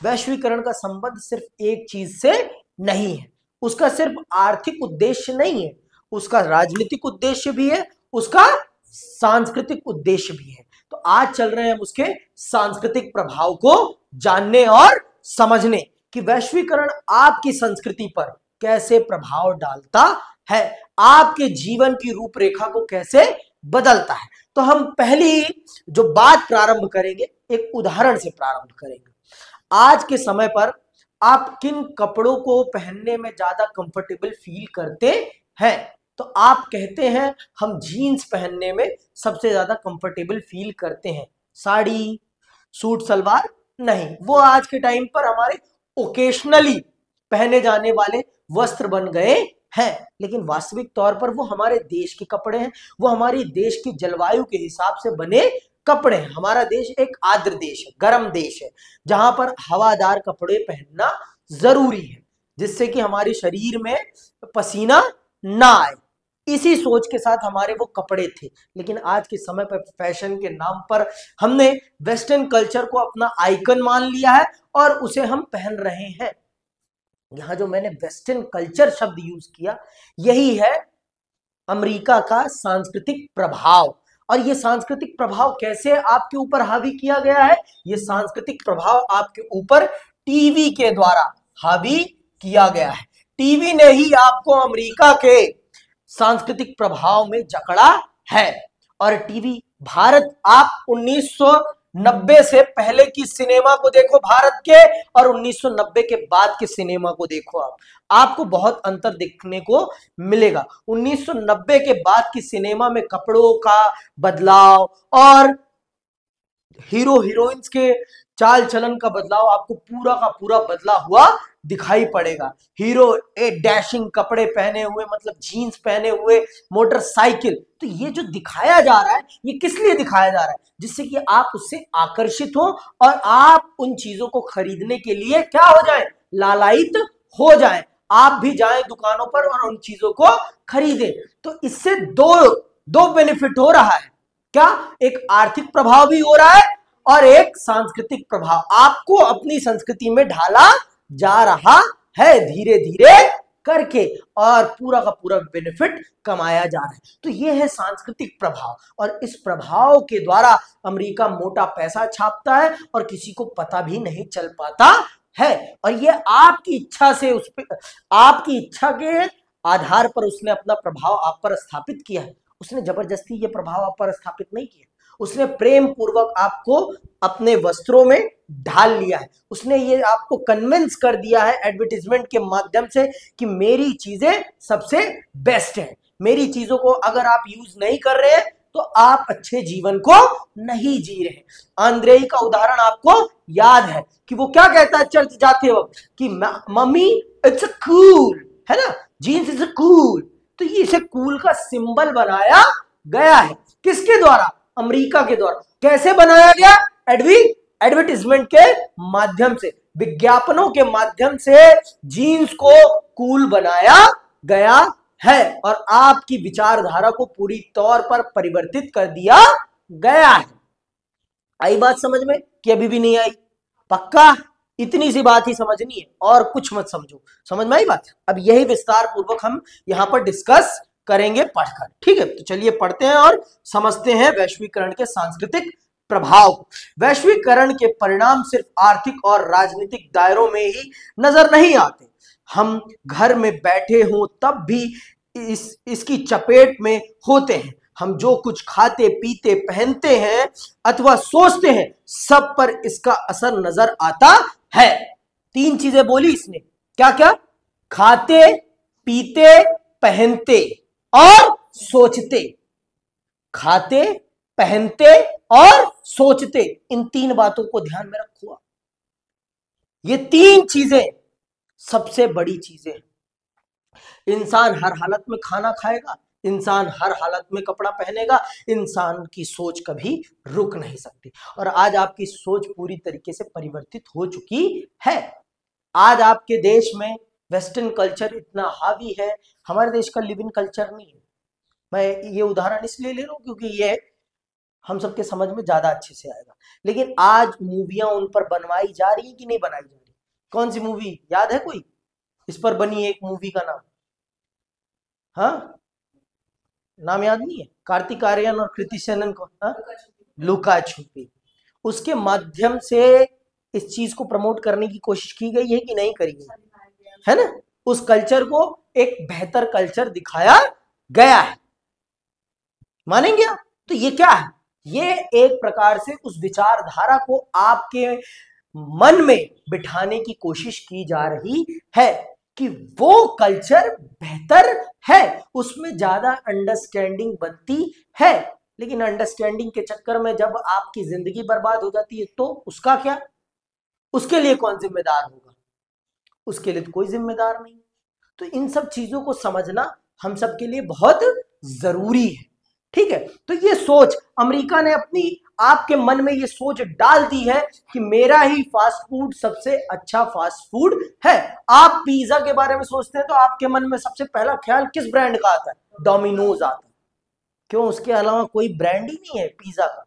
वैश्वीकरण का संबंध सिर्फ एक चीज से नहीं है, उसका सिर्फ आर्थिक उद्देश्य नहीं है, उसका राजनीतिक उद्देश्य भी है, उसका सांस्कृतिक उद्देश्य भी है। तो आज चल रहे हैं हम उसके सांस्कृतिक प्रभाव को जानने और समझने कि वैश्वीकरण आपकी संस्कृति पर कैसे प्रभाव डालता है, आपके जीवन की रूपरेखा को कैसे बदलता है। तो हम पहली जो बात प्रारंभ करेंगे एक उदाहरण से प्रारंभ करेंगे। आज के समय पर आप किन कपड़ों को पहनने में ज्यादा कंफर्टेबल फील करते हैं? तो आप कहते हैं हम जीन्स पहनने में सबसे ज्यादा कंफर्टेबल फील करते हैं, साड़ी सूट सलवार नहीं, वो आज के टाइम पर हमारे ओकेशनली पहने जाने वाले वस्त्र बन गए हैं, लेकिन वास्तविक तौर पर वो हमारे देश के कपड़े हैं, वो हमारी देश की जलवायु के हिसाब से बने कपड़े हैं। हमारा देश एक आर्द्र देश है, गर्म देश है, जहां पर हवादार कपड़े पहनना जरूरी है जिससे कि हमारे शरीर में पसीना ना आए। इसी सोच के साथ हमारे वो कपड़े थे, लेकिन आज के समय पर फैशन के नाम पर हमने वेस्टर्न कल्चर को अपना आइकन मान लिया है और उसे हम पहन रहे हैं। यहां जो मैंने वेस्टर्न कल्चर शब्द यूज किया, यही है अमेरिका का सांस्कृतिक प्रभाव। और ये सांस्कृतिक प्रभाव कैसे आपके ऊपर हावी किया गया है? ये सांस्कृतिक प्रभाव आपके ऊपर टीवी के द्वारा हावी किया गया है। टीवी ने ही आपको अमेरिका के सांस्कृतिक प्रभाव में जकड़ा है। और टीवी भारत, आप 1990 से पहले की सिनेमा को देखो भारत के, और 1990 के बाद के सिनेमा को देखो, आपको बहुत अंतर देखने को मिलेगा। 1990 के बाद की सिनेमा में कपड़ों का बदलाव और हीरो हीरोइंस के चाल चलन का बदलाव आपको पूरा का पूरा बदला हुआ दिखाई पड़ेगा। हीरो डैशिंग कपड़े पहने हुए, मतलब जीन्स पहने हुए, मोटरसाइकिल। तो ये जो दिखाया जा रहा है, ये किस लिए दिखाया जा रहा है? जिससे कि आप उससे आकर्षित हो और आप उन चीजों को खरीदने के लिए क्या हो जाए, लालायित हो जाए, आप भी जाएं दुकानों पर और उन चीजों को खरीदें। तो इससे दो बेनिफिट हो रहा है। क्या? एक आर्थिक प्रभाव भी हो रहा है और एक सांस्कृतिक प्रभाव, आपको अपनी संस्कृति में ढाला जा रहा है धीरे धीरे करके, और पूरा का पूरा बेनिफिट कमाया जा रहा है। तो ये है सांस्कृतिक प्रभाव, और इस प्रभाव के द्वारा अमेरिका मोटा पैसा छापता है और किसी को पता भी नहीं चल पाता है। और ये आपकी इच्छा से, उस पर आपकी इच्छा के आधार पर उसने अपना प्रभाव आप पर स्थापित किया है। उसने जबरदस्ती ये प्रभाव आप पर स्थापित नहीं किया, उसने प्रेम पूर्वक आपको अपने वस्त्रों में ढाल लिया है। उसने ये आपको कन्विंस कर दिया है एडवर्टाइजमेंट के माध्यम से कि मेरी चीजें सबसे बेस्ट है। मेरी चीजों को अगर आप यूज नहीं कर रहे हैं तो आप अच्छे जीवन को नहीं जी रहे। आंद्रेई का उदाहरण आपको याद है कि वो क्या कहता है चर्च जाते वक्त कि मम्मी इट्स अ कूल, है ना, जीन्स इज अ कूल। तो ये इसे कूल का सिंबल बनाया गया है, किसके द्वारा? अमेरिका के द्वारा। कैसे बनाया गया? एडवर्टाइजमेंट के माध्यम से, विज्ञापनों के माध्यम से जीन्स को कूल बनाया गया है और आपकी विचारधारा को पूरी तौर पर परिवर्तित कर दिया गया है। आई बात समझ में कि अभी भी नहीं आई? पक्का इतनी सी बात ही समझनी है और कुछ मत समझो। समझ में आई बात? अब यही विस्तार पूर्वक हम यहां पर डिस्कस करेंगे पढ़कर, ठीक है? तो चलिए पढ़ते हैं और समझते हैं वैश्वीकरण के सांस्कृतिक प्रभाव। वैश्वीकरण के परिणाम सिर्फ आर्थिक और राजनीतिक दायरों में ही नजर नहीं आते। हम घर में बैठे हों तब भी इसकी चपेट में होते हैं। हम जो कुछ खाते पीते पहनते हैं अथवा सोचते हैं, सब पर इसका असर नजर आता है। 3 चीजें बोली इसने, क्या क्या? खाते पीते पहनते और सोचते। खाते पहनते और सोचते, इन 3 बातों को ध्यान में रखो। ये 3 चीजें सबसे बड़ी चीजें। इंसान हर हालत में खाना खाएगा, इंसान हर हालत में कपड़ा पहनेगा, इंसान की सोच कभी रुक नहीं सकती। और आज आपकी सोच पूरी तरीके से परिवर्तित हो चुकी है। आज आपके देश में वेस्टर्न कल्चर इतना हावी है, हमारे देश का लिव इन कल्चर नहीं है। मैं ये उदाहरण इसलिए ले रहा हूं क्योंकि ये हम सबके समझ में ज्यादा अच्छे से आएगा। लेकिन आज मूवियां उन पर बनवाई जा रही कि नहीं बनाई जा रही? कौन सी मूवी याद है कोई इस पर बनी? एक मूवी का नाम, हाँ नाम याद नहीं है? कार्तिक आर्यन और कृति सेनन को, हाँ लुका छुपी। उसके माध्यम से इस चीज को प्रमोट करने की कोशिश की गई है कि नहीं करी गई है ना? उस कल्चर को एक बेहतर कल्चर दिखाया गया है, मानेंगे आप? तो ये क्या है? ये एक प्रकार से उस विचारधारा को आपके मन में बिठाने की कोशिश की जा रही है कि वो कल्चर बेहतर है, उसमें ज्यादा अंडरस्टैंडिंग बनती है। लेकिन अंडरस्टैंडिंग के चक्कर में जब आपकी जिंदगी बर्बाद हो जाती है तो उसका क्या? उसके लिए कौन जिम्मेदार होगा? उसके लिए तो कोई जिम्मेदार नहीं। तो इन सब चीजों को समझना हम सबके लिए बहुत जरूरी है, ठीक है? तो ये सोच अमेरिका ने अपनी आपके मन में ये सोच डाल दी है कि मेरा ही फास्ट फूड सबसे अच्छा फास्ट फूड है। आप पिज्जा के बारे में सोचते हैं तो आपके मन में सबसे पहला ख्याल किस ब्रांड का आता है? डोमिनोज आता है। क्यों? उसके अलावा कोई ब्रांड ही नहीं है पिज्जा का,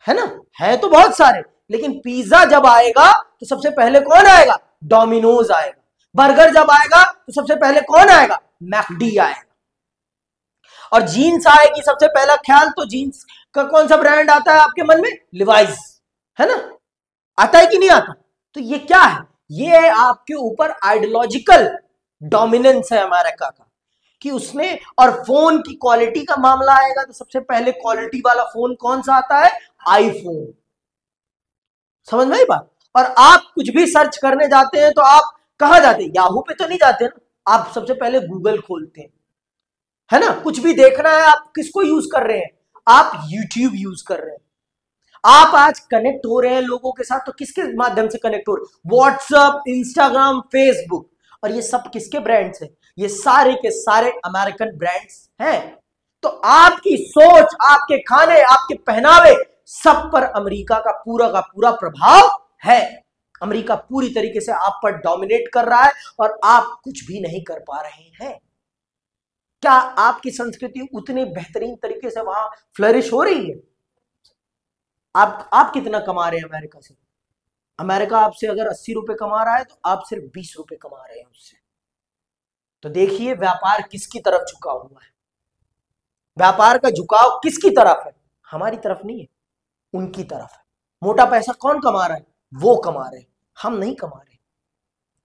है ना? है तो बहुत सारे, लेकिन पिज्जा जब आएगा तो सबसे पहले कौन आएगा? डोमिनोज आएगा। बर्गर जब आएगा तो सबसे पहले कौन आएगा? मैकडी आएगा। और जीन्स आएगी सबसे पहला ख्याल तो जीन्स का कौन सा ब्रांड आता है आपके मन में? लिवाइस, है ना? आता है कि नहीं आता? तो ये क्या है? ये आपके ऊपर आइडियोलॉजिकल डोमिनेंस है अमेरिका का कि उसने, और फोन की क्वालिटी का मामला आएगा तो सबसे पहले क्वालिटी वाला फोन कौन सा आता है? आईफोन। समझ में आई बात? और आप कुछ भी सर्च करने जाते हैं तो आप कहां जाते हैं? याहू पे तो नहीं जाते ना, आप सबसे पहले गूगल खोलते हैं, है ना? कुछ भी देखना है आप किसको यूज कर रहे हैं? आप यूट्यूब यूज कर रहे हैं। आप आज कनेक्ट हो रहे हैं लोगों के साथ तो किसके माध्यम से कनेक्ट हो रहे हैं? WhatsApp, Instagram, Facebook. और ये सब किसके ब्रांड्स हैं? ये सारे के सारे अमेरिकन ब्रांड्स हैं। तो आपकी सोच, आपके खाने, आपके पहनावे, सब पर अमेरिका का पूरा प्रभाव है। अमेरिका पूरी तरीके से आप पर डोमिनेट कर रहा है और आप कुछ भी नहीं कर पा रहे हैं। क्या आपकी संस्कृति उतनी बेहतरीन तरीके से वहां फ्लरिश हो रही है? आप कितना कमा रहे हैं अमेरिका से? अमेरिका आपसे अगर 80 रुपए कमा रहा है तो आप सिर्फ 20 रुपए कमा रहे हैं उससे। तो देखिए व्यापार किसकी तरफ झुका हुआ है? व्यापार का झुकाव किसकी तरफ है? हमारी तरफ नहीं है, उनकी तरफ है। मोटा पैसा कौन कमा रहा है? वो कमा रहे हैं, हम नहीं कमा रहे।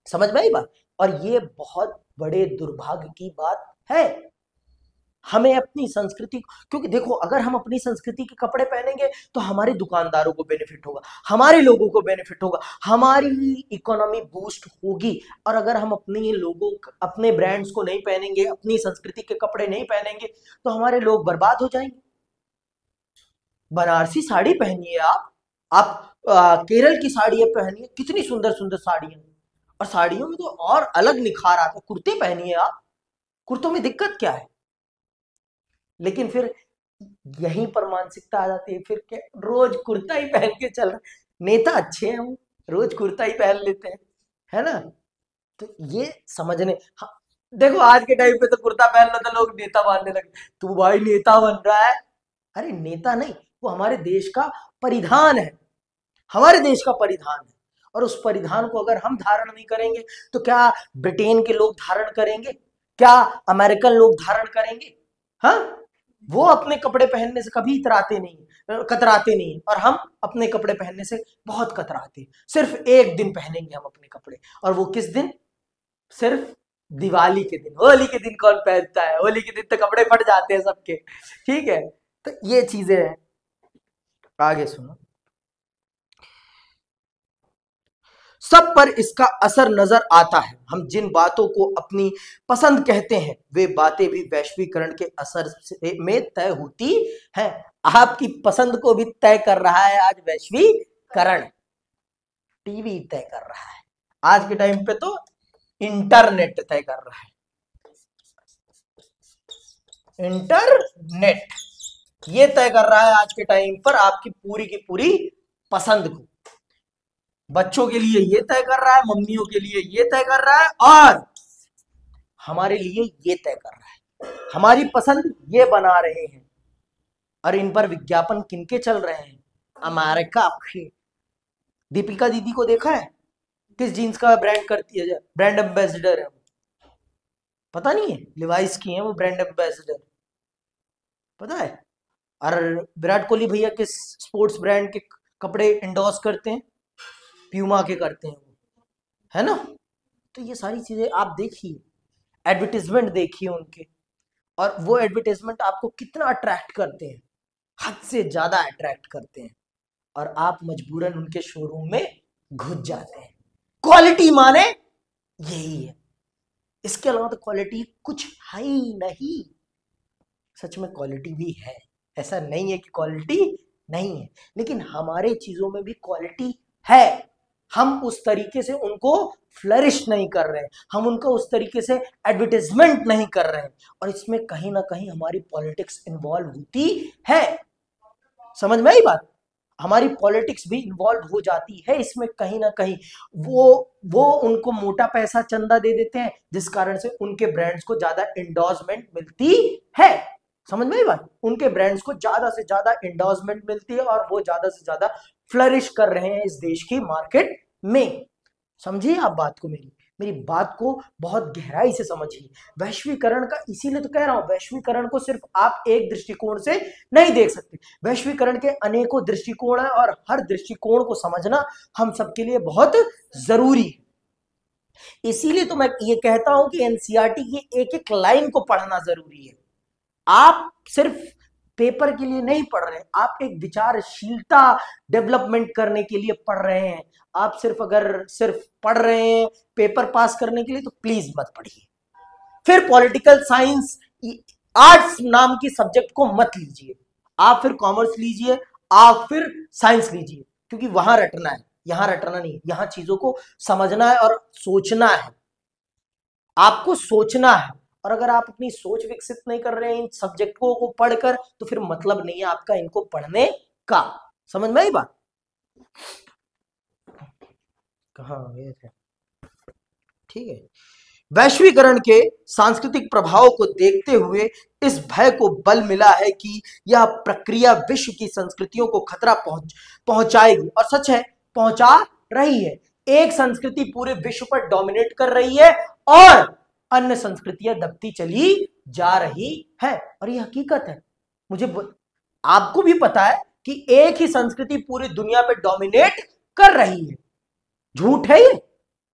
समझ में आई बात? और ये बहुत बड़े दुर्भाग्य की बात है। हमें अपनी संस्कृति, क्योंकि देखो अगर हम अपनी संस्कृति के कपड़े पहनेंगे तो हमारे दुकानदारों को बेनिफिट होगा, हमारे लोगों को बेनिफिट होगा, हमारी इकोनॉमी बूस्ट होगी। और अगर हम अपने लोगों, अपने ब्रांड्स को नहीं पहनेंगे, अपनी संस्कृति के कपड़े नहीं पहनेंगे तो हमारे लोग बर्बाद हो जाएंगे। बनारसी साड़ी पहनिए आप केरल की साड़ियां पहनिए, कितनी सुंदर सुंदर साड़ियां, और साड़ियों में तो और अलग निखार आता है। कुर्ते पहनिए आप, कुर्तों में दिक्कत क्या है? लेकिन फिर यहीं पर मानसिकता आ जाती है, फिर क्या रोज कुर्ता ही पहन के चल रहा। नेता अच्छे हैं, वो रोज कुर्ता ही पहन लेते हैं, है ना? तो ये समझने, हाँ, देखो आज के टाइम पे तो कुर्ता पहन लो तो लोग नेता मानने लगे, तू भाई नेता बन रहा है। अरे नेता नहीं, वो हमारे देश का परिधान है, हमारे देश का परिधान है। और उस परिधान को अगर हम धारण नहीं करेंगे तो क्या ब्रिटेन के लोग धारण करेंगे? क्या अमेरिकन लोग धारण करेंगे? हाँ, वो अपने कपड़े पहनने से कभी कतराते नहीं, और हम अपने कपड़े पहनने से बहुत कतराते हैं। सिर्फ एक दिन पहनेंगे हम अपने कपड़े, और वो किस दिन? सिर्फ दिवाली के दिन। होली के दिन कौन पहनता है? होली के दिन तो कपड़े फट जाते हैं सबके, ठीक है? तो ये चीजें हैं। आगे सुनो, सब पर इसका असर नजर आता है। हम जिन बातों को अपनी पसंद कहते हैं वे बातें भी वैश्वीकरण के असर में तय होती हैं। आपकी पसंद को भी तय कर रहा है आज वैश्वीकरण, टीवी तय कर रहा है, आज के टाइम पे तो इंटरनेट तय कर रहा है। इंटरनेट ये तय कर रहा है आज के टाइम पर आपकी पूरी की पूरी पसंद को। बच्चों के लिए ये तय कर रहा है, मम्मियों के लिए ये तय कर रहा है, और हमारे लिए ये तय कर रहा है। हमारी पसंद ये बना रहे हैं। और इन पर विज्ञापन किनके चल रहे हैं? अमेरिका के। दीपिका दीदी को देखा है? किस जीन्स का ब्रांड करती है, ब्रांड एम्बेसडर है? पता नहीं है? लिवाइस की है वो ब्रांड एम्बेसडर, पता है? और विराट कोहली भैया किस स्पोर्ट्स ब्रांड के कपड़े इंडोर्स करते हैं? प्यूमा के करते हैं वो, है ना? तो ये सारी चीजें आप देखिए, एडवर्टीजमेंट देखिए उनके, और वो एडवर्टीजमेंट आपको कितना अट्रैक्ट करते हैं, हद से ज्यादा अट्रैक्ट करते हैं, और आप मजबूरन उनके शोरूम में घुस जाते हैं। क्वालिटी माने यही है, इसके अलावा तो क्वालिटी कुछ है ही नहीं। सच में क्वालिटी भी है, ऐसा नहीं है कि क्वालिटी नहीं है, लेकिन हमारे चीजों में भी क्वालिटी है। हम उस तरीके से उनको फ्लरिश नहीं कर रहे हैं, हम उनका उस तरीके से एडवर्टाइजमेंट नहीं कर रहे हैं, और इसमें कहीं ना कहीं हमारी पॉलिटिक्स इन्वॉल्व होती है। समझ में आई बात? हमारी पॉलिटिक्स भी इन्वॉल्व हो जाती है इसमें कहीं ना कहीं। वो उनको मोटा पैसा चंदा दे देते हैं, जिस कारण से उनके ब्रांड्स को ज्यादा एंडोर्समेंट मिलती है। समझ में आई बात? उनके ब्रांड्स को ज्यादा से ज्यादा एंडोर्समेंट मिलती है, और वो ज्यादा से ज्यादा फ्लरिश कर रहे हैं इस देश की मार्केट में। समझिए आप बात को, मेरी बात को बहुत गहराई से समझिए। वैश्वीकरण का इसीलिए तो कह रहा हूं, वैश्वीकरण को सिर्फ आप एक दृष्टिकोण से नहीं देख सकते। वैश्वीकरण के अनेकों दृष्टिकोण हैं, और हर दृष्टिकोण को समझना हम सबके लिए बहुत जरूरी है। इसीलिए तो मैं ये कहता हूं कि एनसीईआरटी की एक एक लाइन को पढ़ना जरूरी है। आप सिर्फ पेपर के लिए नहीं पढ़ रहे हैं, आप एक विचारशीलता डेवलपमेंट करने के लिए पढ़ रहे हैं। आप अगर सिर्फ पढ़ रहे हैं पेपर पास करने के लिए, तो प्लीज मत पढ़िए। फिर पॉलिटिकल साइंस, आर्ट्स नाम की सब्जेक्ट को मत लीजिए। आप फिर कॉमर्स लीजिए, आप फिर साइंस लीजिए, क्योंकि वहां रटना है, यहां रटना नहीं है। यहां चीजों को समझना है और सोचना है, आपको सोचना है। और अगर आप अपनी सोच विकसित नहीं कर रहे हैं इन सब्जेक्टों को पढ़कर, तो फिर मतलब नहीं है आपका इनको पढ़ने का। समझ में आई बात? कहां गए थे? ठीक है। वैश्वीकरण के सांस्कृतिक प्रभाव को देखते हुए इस भय को बल मिला है कि यह प्रक्रिया विश्व की संस्कृतियों को खतरा पहुंचाएगी, और सच है, पहुंचा रही है। एक संस्कृति पूरे विश्व पर डोमिनेट कर रही है, और अन्य संस्कृतियां दबती चली जा रही है, और ये हकीकत है। आपको भी पता है कि एक ही संस्कृति पूरी दुनिया पे डोमिनेट कर रही है। झूठ है ये?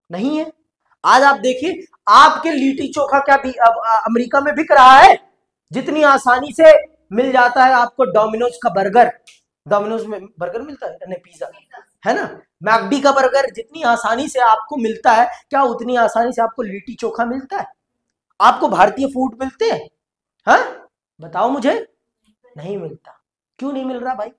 नहीं है। आज आप देखिए, आपके लिट्टी चोखा क्या भी अब अमेरिका में बिक रहा है, जितनी आसानी से मिल जाता है आपको डोमिनोज का बर्गर। डोमिनोज में बर्गर मिलता है, नहीं पिज्जा, है ना? मैकडी का बर्गर जितनी आसानी से आपको मिलता है, क्या उतनी आसानी से आपको लिट्टी चोखा मिलता है? आपको भारतीय फूड मिलते हैं? हाँ, बताओ मुझे। नहीं मिलता। क्यों नहीं मिल रहा भाई?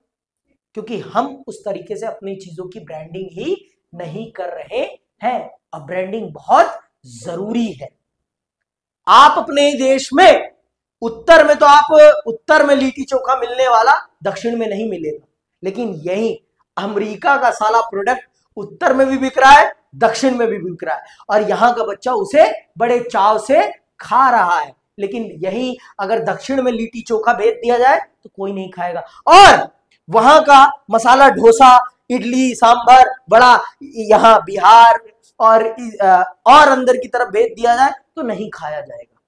क्योंकि हम उस तरीके से अपनी चीजों की ब्रांडिंग ही नहीं कर रहे हैं, और ब्रांडिंग बहुत जरूरी है। आप अपने देश में उत्तर में, तो आप उत्तर में लिट्टी चोखा मिलने वाला दक्षिण में नहीं मिलेगा, लेकिन यही अमेरिका का साला प्रोडक्ट उत्तर में भी बिक रहा है, दक्षिण में भी बिक रहा है, और यहां का बच्चा उसे बड़े चाव से खा रहा है। लेकिन यही अगर दक्षिण में लिट्टी चोखा भेज दिया जाए तो कोई नहीं खाएगा, और वहां का मसाला डोसा, इडली, सांभर, बड़ा यहां बिहार और अंदर की तरफ भेज दिया जाए तो नहीं खाया जाएगा,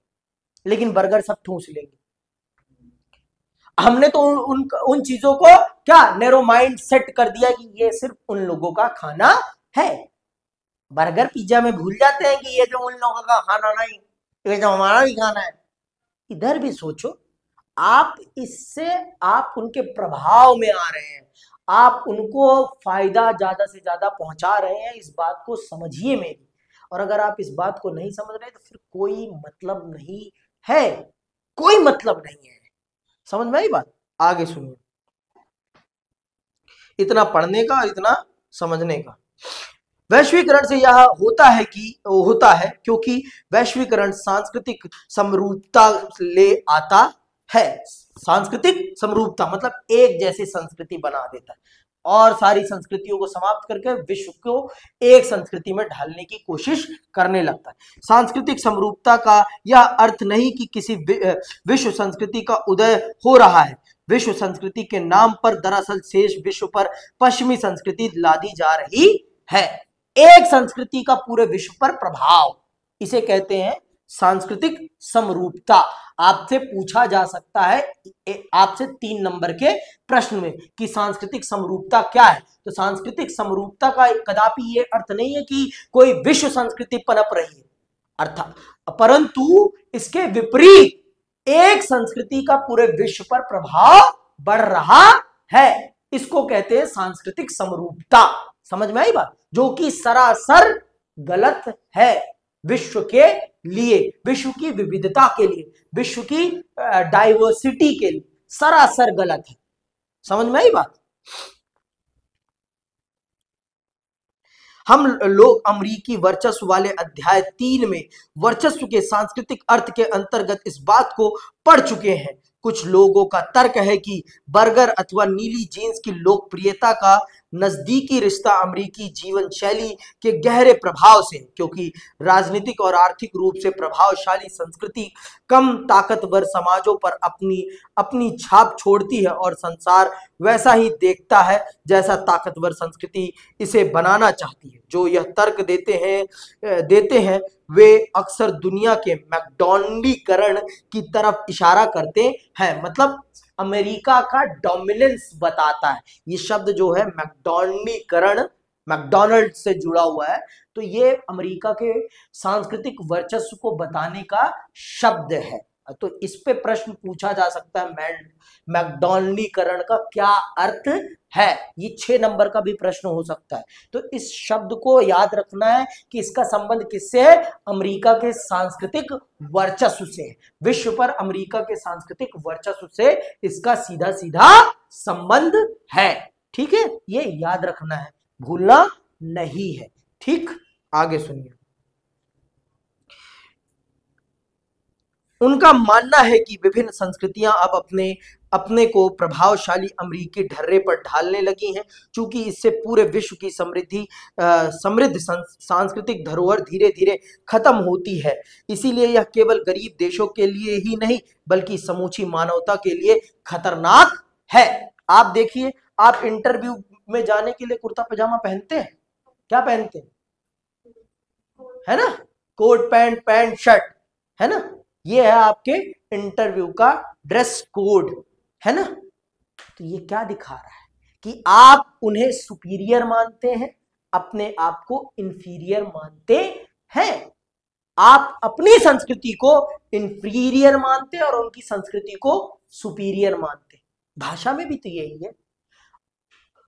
लेकिन बर्गर सब ठूंस लेंगे। हमने तो उन चीजों को क्या नैरो माइंड सेट कर दिया कि ये सिर्फ उन लोगों का खाना है। बर्गर पिज्जा में भूल जाते हैं कि ये जो उन लोगों का खाना नहीं, ये जो हमारा भी खाना है। इधर भी सोचो, आप इससे आप उनके प्रभाव में आ रहे हैं, आप उनको फायदा ज्यादा से ज्यादा पहुंचा रहे हैं। इस बात को समझिए मेरी, और अगर आप इस बात को नहीं समझ रहे तो फिर कोई मतलब नहीं है, कोई मतलब नहीं है। समझ में आई बात? आगे सुनिए, इतना पढ़ने का, इतना समझने का। वैश्वीकरण से यह होता है क्योंकि वैश्वीकरण सांस्कृतिक समरूपता ले आता है। सांस्कृतिक समरूपता मतलब एक जैसी संस्कृति बना देता है, और सारी संस्कृतियों को समाप्त करके विश्व को एक संस्कृति में ढालने की कोशिश करने लगता है। सांस्कृतिक समरूपता का यह अर्थ नहीं कि किसी विश्व संस्कृति का उदय हो रहा है विश्व संस्कृति के नाम पर दरअसल शेष विश्व पर पश्चिमी संस्कृति लादी जा रही है। एक संस्कृति का पूरे विश्व पर प्रभाव, इसे कहते हैं सांस्कृतिक समरूपता। आपसे पूछा जा सकता है आपसे 3 नंबर के प्रश्न में कि सांस्कृतिक समरूपता क्या है। तो सांस्कृतिक समरूपता का कदापि ये अर्थ नहीं है कि कोई विश्व संस्कृति पनप रही है अर्थात, परंतु इसके विपरीत एक संस्कृति का पूरे विश्व पर प्रभाव बढ़ रहा है, इसको कहते हैं सांस्कृतिक समरूपता। समझ में आई बात? जो कि सरासर गलत है विश्व के लिए, विश्व की विविधता के लिए, विश्व की डाइवर्सिटी के लिए सरासर गलत है। समझ में आई बात? हम लोग अमेरिकी वर्चस्व वाले अध्याय 3 में वर्चस्व के सांस्कृतिक अर्थ के अंतर्गत इस बात को पढ़ चुके हैं। कुछ लोगों का तर्क है कि बर्गर अथवा नीली जीन्स की लोकप्रियता का नजदीकी रिश्ता अमेरिकी जीवन शैली के गहरे प्रभाव से, क्योंकि राजनीतिक और आर्थिक रूप से प्रभावशाली संस्कृति कम ताकतवर समाजों पर अपनी छाप छोड़ती है और संसार वैसा ही देखता है जैसा ताकतवर संस्कृति इसे बनाना चाहती है। जो यह तर्क देते हैं वे अक्सर दुनिया के मैकडॉनल्डीकरण की तरफ इशारा करते हैं। मतलब अमेरिका का डोमिनेंस बताता है। ये शब्द जो है मैकडॉनल्डीकरण, मैकडॉनल्ड से जुड़ा हुआ है, तो ये अमेरिका के सांस्कृतिक वर्चस्व को बताने का शब्द है। तो इस पे प्रश्न पूछा जा सकता है मैकडॉनल्डीकरण का क्या अर्थ है। ये 6 नंबर का भी प्रश्न हो सकता है। तो इस शब्द को याद रखना है कि इसका संबंध किससे है? अमेरिका के सांस्कृतिक वर्चस्व से। विश्व पर अमेरिका के सांस्कृतिक वर्चस्व से इसका सीधा सीधा संबंध है। ठीक है, ये याद रखना है, भूलना नहीं है। ठीक, आगे सुनिए। उनका मानना है कि विभिन्न संस्कृतियां अब अपने को प्रभावशाली अमेरिकी ढर्रे पर ढालने लगी हैं, क्योंकि इससे पूरे विश्व की समृद्ध सांस्कृतिक धरोहर धीरे धीरे खत्म होती है। इसीलिए यह केवल गरीब देशों के लिए ही नहीं बल्कि समूची मानवता के लिए खतरनाक है। आप देखिए, आप इंटरव्यू में जाने के लिए कुर्ता पजामा पहनते हैं? क्या पहनते हैं? है ना, कोट पैंट शर्ट, है ना, ये है आपके इंटरव्यू का ड्रेस कोड, है ना। तो ये क्या दिखा रहा है कि आप उन्हें सुपीरियर मानते हैं, अपने आप को इंफीरियर मानते हैं। आप अपनी संस्कृति को इंफीरियर मानते हैं और उनकी संस्कृति को सुपीरियर मानते हैं। भाषा में भी तो यही है,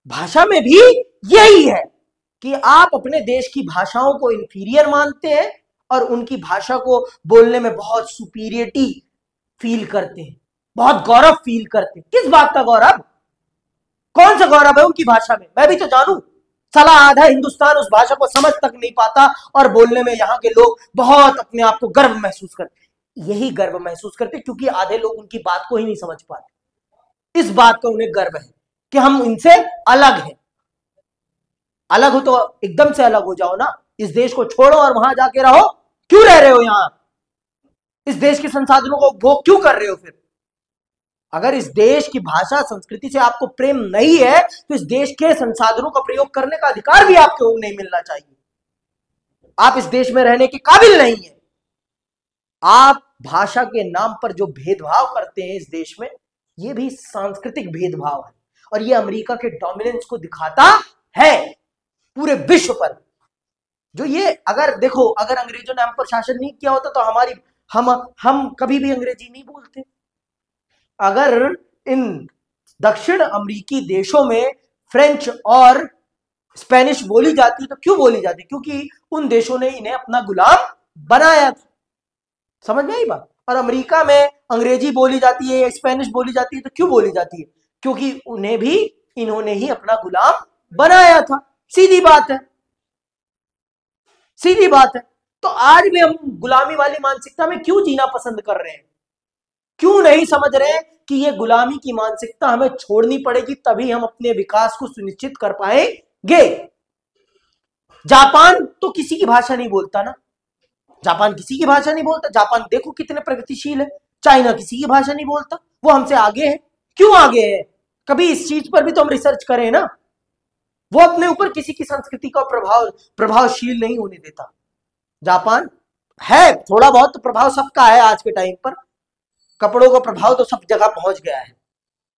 भाषा में भी यही है कि आप अपने देश की भाषाओं को इंफीरियर मानते हैं और उनकी भाषा को बोलने में बहुत सुपीरियरिटी फील करते हैं, बहुत गौरव फील करते हैं। किस बात का गौरव? कौन सा गौरव है उनकी भाषा में? मैं भी तो जानूं। साला आधा हिंदुस्तान उस भाषा को समझ तक नहीं पाता और बोलने में यहाँ के लोग बहुत अपने आप को गर्व महसूस करते। यही गर्व महसूस करते क्योंकि आधे लोग उनकी बात को ही नहीं समझ पाते। इस बात का उन्हें गर्व है कि हम इनसे अलग हैं। अलग हो तो एकदम से अलग हो जाओ ना, इस देश को छोड़ो और वहां जाके रहो। क्यों रह रहे हो यहां? इस देश के संसाधनों को भोग क्यों कर रहे हो? फिर अगर इस देश की भाषा संस्कृति से आपको प्रेम नहीं है तो इस देश के संसाधनों का प्रयोग करने का अधिकार भी आपको नहीं मिलना चाहिए। आप इस देश में रहने के काबिल नहीं है। आप भाषा के नाम पर जो भेदभाव करते हैं इस देश में, यह भी सांस्कृतिक भेदभाव है और यह अमेरिका के डोमिनेंस को दिखाता है पूरे विश्व पर। जो ये अगर देखो, अगर अंग्रेजों ने हम पर शासन नहीं किया होता तो हम कभी भी अंग्रेजी नहीं बोलते। अगर इन दक्षिण अमेरिकी देशों में फ्रेंच और स्पेनिश बोली जाती तो क्यों बोली जाती? क्योंकि उन देशों ने इन्हें अपना गुलाम बनाया था। समझ में आई बात? और अमेरिका में अंग्रेजी बोली जाती है, स्पेनिश बोली जाती है तो क्यों बोली जाती है? क्योंकि उन्हें भी इन्होंने ही अपना गुलाम बनाया था। सीधी बात है, सीधी बात है। तो आज भी हम गुलामी वाली मानसिकता में क्यों जीना पसंद कर रहे हैं? क्यों नहीं समझ रहे कि ये गुलामी की मानसिकता हमें छोड़नी पड़ेगी, तभी हम अपने विकास को सुनिश्चित कर पाएंगे। जापान तो किसी की भाषा नहीं बोलता ना, जापान किसी की भाषा नहीं बोलता। जापान देखो कितने प्रगतिशील है। चाइना किसी की भाषा नहीं बोलता, वो हमसे आगे है। क्यों आगे है, कभी इस चीज पर भी तो हम रिसर्च करें ना। वो अपने ऊपर किसी की संस्कृति का प्रभावशील नहीं होने देता। जापान है, थोड़ा बहुत तो प्रभाव सबका है आज के टाइम पर, कपड़ों का प्रभाव तो सब जगह पहुंच गया है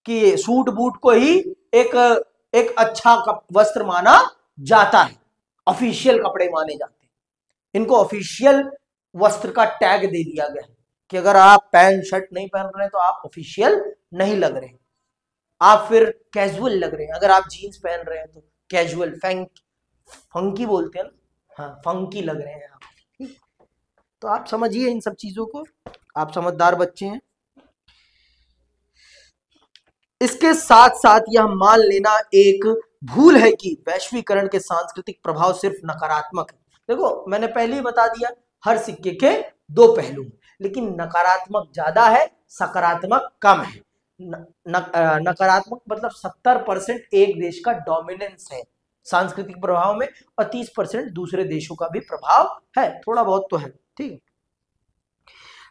कि सूट बूट को ही एक एक अच्छा वस्त्र माना जाता है, ऑफिशियल कपड़े माने जाते हैं। इनको ऑफिशियल वस्त्र का टैग दे दिया गया है कि अगर आप पैंट शर्ट नहीं पहन रहे तो आप ऑफिशियल नहीं लग रहे, आप फिर कैजुअल लग रहे हैं। अगर आप जीन्स पहन रहे हैं तो कैजुअल, फंकी बोलते हैं ना, हाँ फंकी लग रहे हैं आप। तो आप समझिए इन सब चीजों को, आप समझदार बच्चे हैं। इसके साथ साथ यह मान लेना एक भूल है कि वैश्वीकरण के सांस्कृतिक प्रभाव सिर्फ नकारात्मक है। देखो मैंने पहले ही बता दिया, हर सिक्के के दो पहलू हैं, लेकिन नकारात्मक ज्यादा है, सकारात्मक कम है। नकारात्मक मतलब 70% एक देश का डोमिनेंस है सांस्कृतिक प्रभाव में, और 30% दूसरे देशों का भी प्रभाव है, थोड़ा बहुत तो है, ठीक है।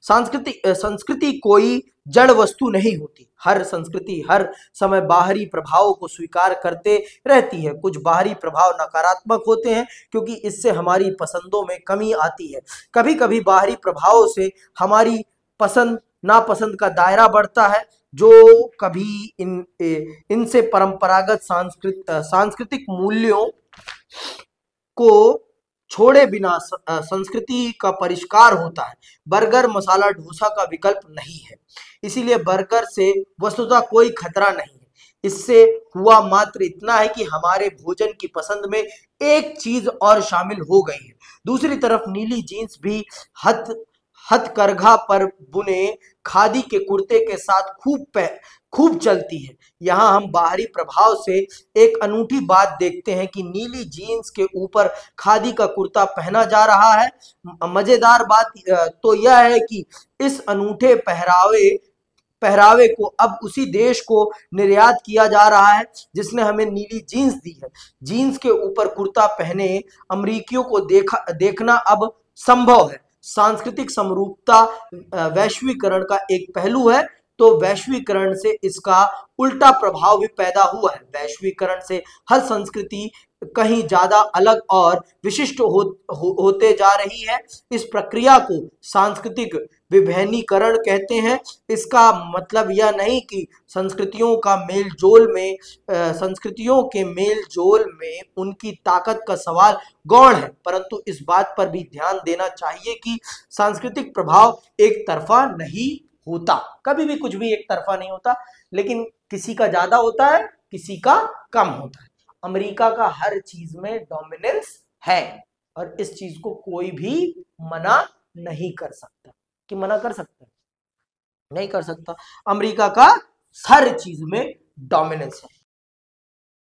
संस्कृति कोई जड़ वस्तु नहीं होती। हर संस्कृति हर समय बाहरी प्रभावों को स्वीकार करते रहती है। कुछ बाहरी प्रभाव नकारात्मक होते हैं क्योंकि इससे हमारी पसंदों में कमी आती है। कभी कभी बाहरी प्रभावों से हमारी पसंद नापसंद का दायरा बढ़ता है, जो कभी इनसे परंपरागत सांस्कृतिक मूल्यों को छोड़े बिना संस्कृति का परिष्कार होता है। बर्गर मसाला डोसा का विकल्प नहीं है, इसीलिए बर्गर से वस्तुतः कोई खतरा नहीं है। इससे हुआ मात्र इतना है कि हमारे भोजन की पसंद में एक चीज और शामिल हो गई है। दूसरी तरफ नीली जीन्स भी हथकरघा पर बुने खादी के कुर्ते के साथ खूब चलती है। यहाँ हम बाहरी प्रभाव से एक अनूठी बात देखते हैं कि नीली जीन्स के ऊपर खादी का कुर्ता पहना जा रहा है। मजेदार बात तो यह है कि इस अनूठे पहरावे को अब उसी देश को निर्यात किया जा रहा है जिसने हमें नीली जीन्स दी है। जीन्स के ऊपर कुर्ता पहने अमेरिकियों को देखना अब संभव है। सांस्कृतिक समरूपता वैश्वीकरण का एक पहलू है, तो वैश्वीकरण से इसका उल्टा प्रभाव भी पैदा हुआ है। वैश्वीकरण से हर संस्कृति कहीं ज्यादा अलग और विशिष्ट होते जा रही है। इस प्रक्रिया को सांस्कृतिक विभेदीकरण कहते हैं। इसका मतलब यह नहीं कि संस्कृतियों के मेल जोल में उनकी ताकत का सवाल गौण है, परंतु इस बात पर भी ध्यान देना चाहिए कि सांस्कृतिक प्रभाव एक तरफा नहीं होता, कभी भी कुछ भी एक तरफा नहीं होता, लेकिन किसी का ज्यादा होता है, किसी का कम होता है। अमेरिका का हर चीज में डोमिनेंस है और इस चीज को कोई भी मना नहीं कर सकता। कि मना कर सकता है? नहीं कर सकता। अमेरिका का हर चीज में डोमिनेंस है।